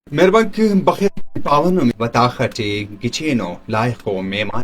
Merbank bakit pawano batakhati gichino laiqo meman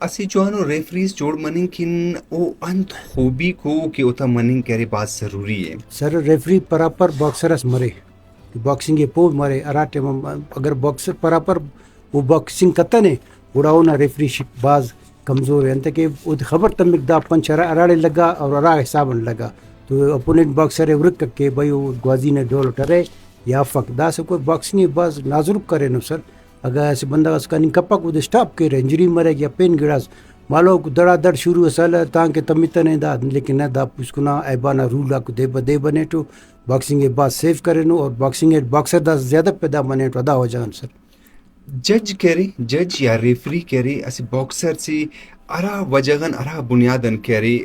اسی چوہانو rephrase جوڑ morning کن او انت خوبی کو کہ اوتا مننگ کرے بات ضروری ہے. سر ریفری پراپر باکسرس مرے باکسنگ پو مرے ارا ٹیم اگر باکسر پراپر وہ باکسنگ کتنے اڑاؤ نہ ریفری باز کمزور ہے انت کہ وہ خبر تمک دا پنچ اراڑے لگا اور ارا حساب لگا تو اپوننٹ باکسر ورک کہ بھائی وہ گوازی نے ڈول ٹرے یا فک دا سے کوئی باکسنگ باز نازرک کرے نو سر اگر ایسے بندہ اس کا نہیں کپک وہ اسٹاپ کرے انجری مرے یا پین گڑاس مالو دڑا دڑ شروع سال تاکہ تمیت نہیں دا لیکن نہ دا پوچھنا ایبانا رول کو دے بنے تو باکسنگ باز سیف کرے نو اور باکسنگ باکسر دا زیادہ پیدا بنے تو ادا ہو جائیں سر. جج کرے جج یا ریفری کرے اسی باکسر سے ارا وجہن ارا بنیادن کرے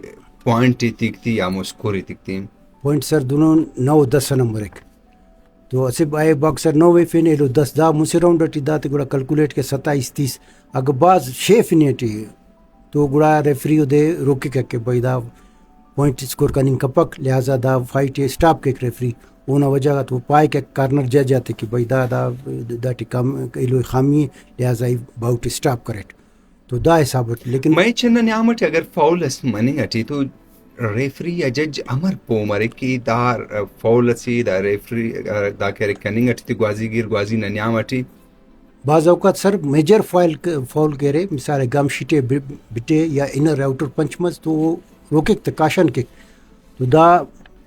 پوائنٹ تکتی یا مسکوری تکتی پوائنٹ سر دونوں 9-10 نمبر ایک تو اسے آئے باکسر 9 فینے لو 10 دا مسے راؤنڈ اٹی دا تو گڑا کلکولیٹ کے 27-30 اگر باز 6 فینیٹی تو گڑا ریفری دے روکے کہ بھائی دا پوائنٹ اسکور کرنی کپک لہٰذا دا فائٹ اسٹاپ کے ریفری اونا وجہ تو پائے کہ کارنر جج جاتے کہ بھائی دا ٹکام خامی لہٰذا باؤٹ اسٹاپ کرے تو دا حساب لیکن میں چنن نعمت اگر فاول اس مننگ اٹی تو ریفری یا جج امر پو مرے کہ دا فاول سی دا ریفری دا کرے کننگ اٹی گوازی گیر گوازی ننیام اٹی بعض اوقات سر میجر فاول کہہ رہے مثال گم شیٹے بٹے یا انر آؤٹر پنچ مز تو وہ روکے تو کاشن کے تو دا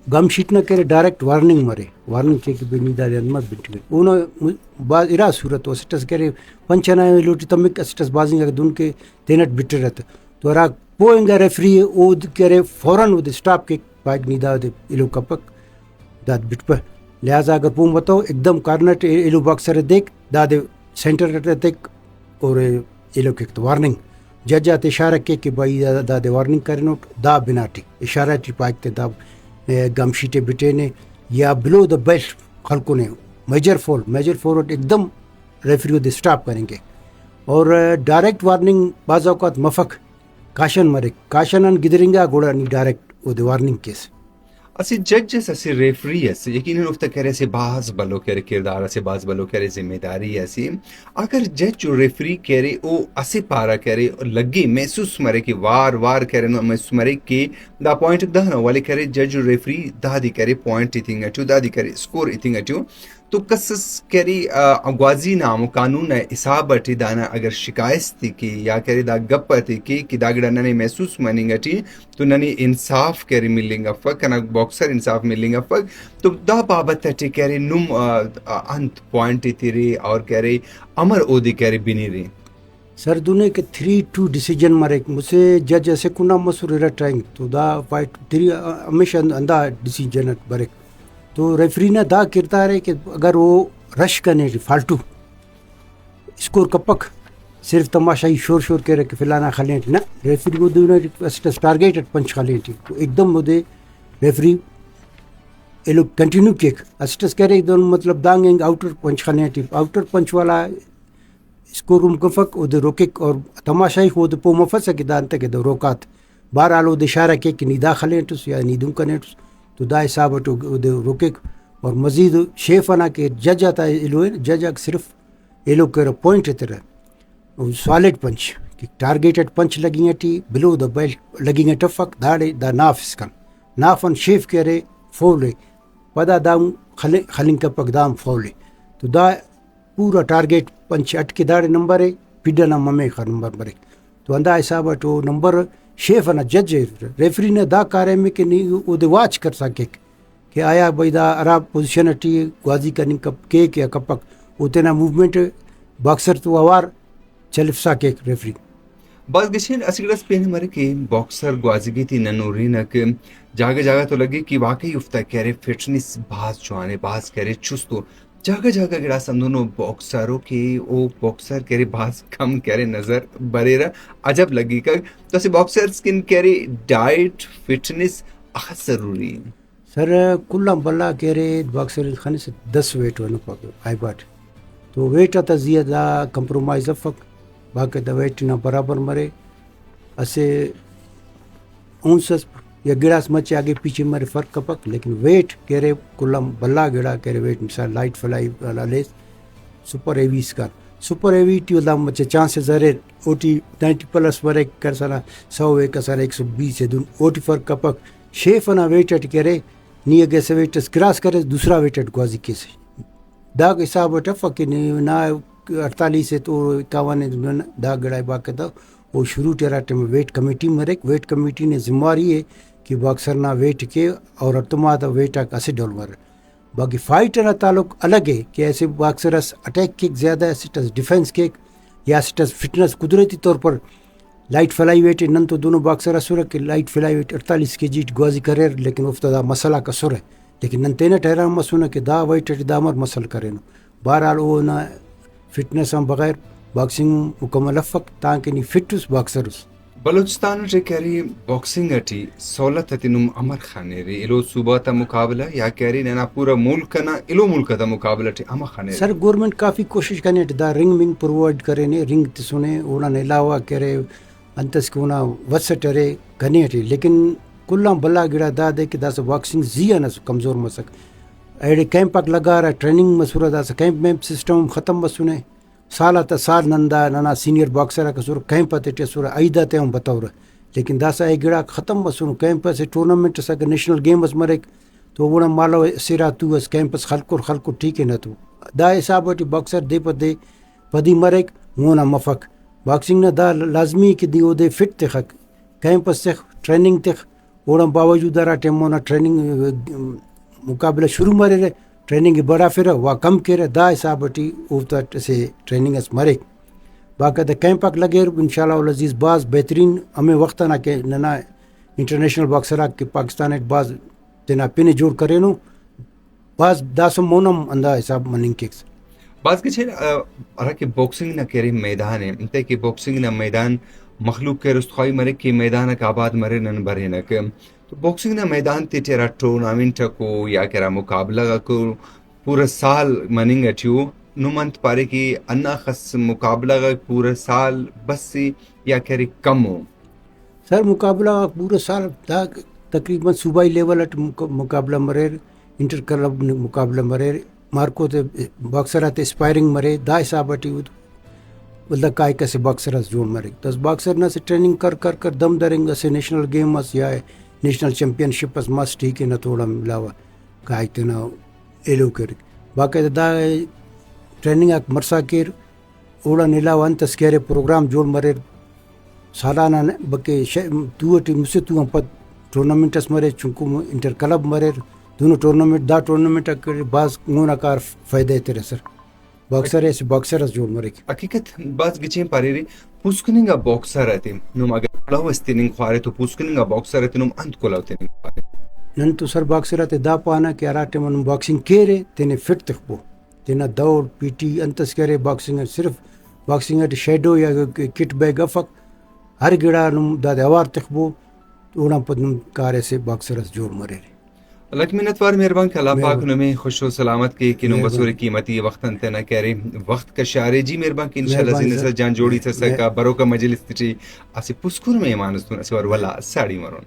گم شیٹ نہ کرے ڈائریکٹ وارننگ مرے وارننگ کے کہ بنی دا مت بٹے انہوں بعض ارا صورت ہو سٹس کرے پنچنا لوٹی تمک سٹس بازنگ اگر دن کے تینٹ بٹے رہتا تو ارا پوئنگا ریفری او کرے فوراً وہ اسٹاپ کے پائک نہیں دا ایلو کپک دا بٹ پر لہٰذا اگر پو بتاؤ ایک دم کارنٹ ایلو باکسر دیکھ دا دے سینٹر تک اور ایلو کے تو وارننگ جج آتے اشارہ کہ بھائی دا دے وارننگ کرے نو دا بنا ٹی اشارہ ٹی پائک تے دا گم شیٹے بٹے نے یا بلو دا بیلٹ خلقوں نے میجر فورورڈ ایک دم ریفری دے اسٹاپ کریں گے اور ڈائریکٹ وارننگ بعض اوقات مفک کاشن مرے کاشن ان گدرنگا گوڑا نہیں ڈائریکٹ وہ دے وارننگ کیس اسی ججز اسی ریفری اسی یقیناً افتا کرے سے باز بلو کرے کردار سے باز بلو کرے ذمہ داری اسی اگر جج جو ریفری کرے او اسی پارا کرے لگی محسوس مرے کہ وار کرے نو محسوس مرے کہ دا پوائنٹ دہنا والے کرے جج ریفری دا دی کرے پوائنٹ ایتنگ اٹو دا دی کرے سکور ایتنگ اٹو تو کسس کری گوازی نام قانون حساب اٹی دانا اگر شکایت تھی کی یا کری دا گپ تھی کی دا گڑا ننے محسوس مننگ اٹی تو ننے انصاف کری ملنگ افق کنا باکسر انصاف ملنگ افق تو دا بابت اٹی کری نم انت پوائنٹ تھی ری اور کری امر او دی کری بینی ری سر دونے کے 3-2 ڈیسیجن مرے مجھے جج ایسے کنا مسور رٹائیں تو دا فائٹ 3 ہمیشہ اندہ ڈیسیجن برے تو ریفری نے دا کرتا ہے کہ اگر وہ رش کرنے فالتو اسکور کپک صرف تماشائی شور کہہ رہے کہ فلانا کھلیں نا ریفری کو دونوں ٹارگیٹڈ پنچ کھلیں تو ایک دم وہ دے ریفری یہ لوگ کنٹینیو کیک اسٹس کہہ رہے ایک دم مطلب دانگ آؤٹر پنچ کھلیں آؤٹر پنچ والا اسکور روم کفک وہ دے روکے اور تماشائی کو دے پو مفت سکے دان تک دے روکات بار آلو دے اشارہ کے کہ نیدا کھلیں ٹس یا نیدوں کنے ٹس تو دا حساب دے روکے اور مزید شیف آنا کہ جج آتا ہے ایلو جج صرف ایلو کر پوائنٹ طرح سالڈ پنچ کہ ٹارگیٹڈ پنچ لگیں ٹی بلو دا بیلٹ لگیں ٹفک داڑے دا ناف اسکن نافن شیف کرے فولے پدا دام خلنگ کا پک دام فولے تو دا پورا ٹارگیٹ پنچ اٹ کے داڑے نمبر ہے پیڈنا ممے کا نمبر برے تو اندہ حساب تو نمبر شیف ہے نا جج ریفری نے دا کارے میں کہ نہیں وہ دے واچ کر سکے کہ آیا بھائی دا ارا پوزیشن اٹی گوازی کرنی کپ کیک یا کپک اتنا موومنٹ باکسر تو اوار چلف سکے ریفری بس گشین اسگڑس پہنے مرے کہ باکسر گوازگی تھی ننوری نک جاگہ تو لگے کہ واقعی افتا کہہ رہے فٹنس باز چوانے باز کہہ رہے چستو جگہ گڑا سندونو باکسروں کے او باکسر کہہ رہے باز کم کہہ رہے نظر برے رہا عجب لگی کر تو اسے باکسر سکن کہہ رہے ڈائٹ فٹنس اخت ضروری ہے سر کلام بلا کہہ رہے باکسر خانے سے 10 ویٹ ہونے پاک آئی باٹ تو ویٹ آتا زیادہ کمپرومائز افق باقی دا ویٹ نہ برابر مرے اسے اونسس یا گڑاس مچے آگے پیچھے مرے فرق کپک لیکن ویٹ کہہ رہے کلام بلا گڑا کہہ رہے ویٹ مثال لائٹ فلائی والا لیس سپر ہیوی اسکار سپر ایویٹی ولا مچے چانسز ارے اوٹی 90 پلس ورے کر سنا 100 ایک سر 120 دن اوٹی فر کپک شیفنا ویٹڈ کرے نیے گے سے ویٹس کراس کرے دوسرا ویٹڈ گوازی کیسے دا حساب ٹف کہ نا 48 سے تو 51 دا گڑائے باقاعدہ وہ شروع ٹراٹے میں ویٹ کمیٹی مرے ویٹ کمیٹی نے ذمہ رہی ہے کہ باکسر نہ ویٹ کے اور تمہارا ویٹ ایسے ڈول مر باقی فائٹ نہ تعلق الگ ہے کہ ایسے باکسرس اٹیک کک زیادہ ایسٹس ڈیفینس کک یا ایسٹس فٹنس قدرتی طور پر لائٹ فلائی ویٹ نن تو دونوں باکسر سر کہ لائٹ فلائی ویٹ 48 کے جی گوازی کرے لیکن افتدا مسئلہ کا سر ہے لیکن نن تینا ٹھہرا مسونا کہ دا ویٹ دامر مسل کرے نو بہرحال وہ نہ فٹنس ہم بغیر باکسنگ مکمل افق تاکہ نہیں فٹس باکسرس بلوچستان سے کہری باکسنگ اٹھی سہولت تنم امر خانے ری الو صوبہ تا مقابلہ یا کہری نہ پورا ملک نہ الو ملک تا مقابلہ ٹھی امر خانے سر گورنمنٹ کافی کوشش کرنے دا رنگ ونگ پرووائڈ کرے نے رنگ تسونے اونا نے علاوہ کرے انتس کو اونا وسٹرے کنے ٹھی لیکن کلام بلا گڑا دا دے کہ دا سا باکسنگ زیا نہ کمزور مسک ایڈے کیمپ اک لگا رہا ٹریننگ مسورا دا سا کیمپ میں سسٹم ختم مسونے سالہ تا سال نندا ننا سینئر باکسر کا سور کیمپ تے سور ایدا تے ہم بتاور لیکن دا سا گڑا ختم مسون کیمپ سے ٹورنامنٹ سا نیشنل گیمز مرے تو وہ مالو سرا تو اس کیمپس خلق ٹھیک ہے نہ تو دا حساب وٹی باکسر دے پدے پدی مرے مونا مفق باکسنگ نہ دا لازمی کہ دی او دے فٹ تے خک کیمپس سے ٹریننگ تے اوڑا باوجود دا ٹیمونا ٹریننگ مقابلہ شروع مرے رہے ٹریننگ بڑا پھر وا کم کرے دا حساب وٹی اوتا سے ٹریننگ اس مرے باقاعدہ کیمپ اک لگے انشاءاللہ العزیز باز بہترین ہمیں وقت نہ کہ ننا انٹرنیشنل باکسر کے پاکستان باز تینا پن جوڑ کرے نو باز داسم مونم اندہ حساب مننگ کیکس بعض کے چھے ارا کہ باکسنگ نہ کہری میدان ہے انتے کہ باکسنگ نہ میدان مخلوق کے رستخوائی مرے کہ میدان کا آباد مرے نن بھرے نہ کہ تو باکسنگ نہ میدان تے تیرا ٹورنامنٹ کو یا کرا مقابلہ کو پورا سال مننگ اٹھیو نمانت پارے کی انا خس مقابلہ کا پورا سال بس سی یا کہری کم ہو سر مقابلہ پورا سال دا تقریباً صوبائی لیول اٹ مقابلہ مرے انٹر کلب مقابلہ مرے مارکو تے باکسرات اسپائرنگ مرے دا حساب اٹھی بلدہ کائی کسے باکسرات جوڑ مرے دس باکسر نہ سے ٹریننگ کر دم درنگ سے نیشنل گیم اس یا نیشنل چیمپئن شپ اس مس ٹھیک ہے نہ تھوڑا ملاوا کائی تے نہ ایلو کر باقی دا ٹریننگ اک مرسا کیر اوڑا نیلاوا انتس کہرے پروگرام جوڑ مرے سالانہ بکے تو اٹھی مجھ سے تو ہم پت ٹورنامنٹس مرے چونکہ انٹر کلب مرے دونوں ٹورنامنٹ دا ٹورنامنٹ بعض نونا کار فائدہ تیرے سر باکسر ایسے باکسر جوڑ مرے حقیقت بعض گچیں پاری ری پوسکننگا باکسر رہتے نم اگر پڑھو استننگ خوارے تو پوسکننگا باکسر رہتے نم انت کو لاؤتے نم خوارے نن تو سر باکسر رہتے دا پانا کہ آراٹے من باکسنگ کیرے تینے فٹ تخبو تینا دوڑ پی ٹی انتس کرے باکسنگ صرف باکسنگ شیڈو یا کٹ بیگ افق ہر گڑا نم دا اوار تخبو اوڑا پد نم کارے سے باکسر جوڑ مرے اللہ منت وار مہربان کہ اللہ پاک نمیں خوش و سلامت کی کہ نم بسور قیمتی وقت انتے نہ کہہ رہے وقت کا شعرے جی مہربان کہ انشاءاللہ زندہ سے جان جوڑی سے سکا برو کا مجلس تیچی اسی پسکور میں ایمان استون اسی ور والا ساڑی مرون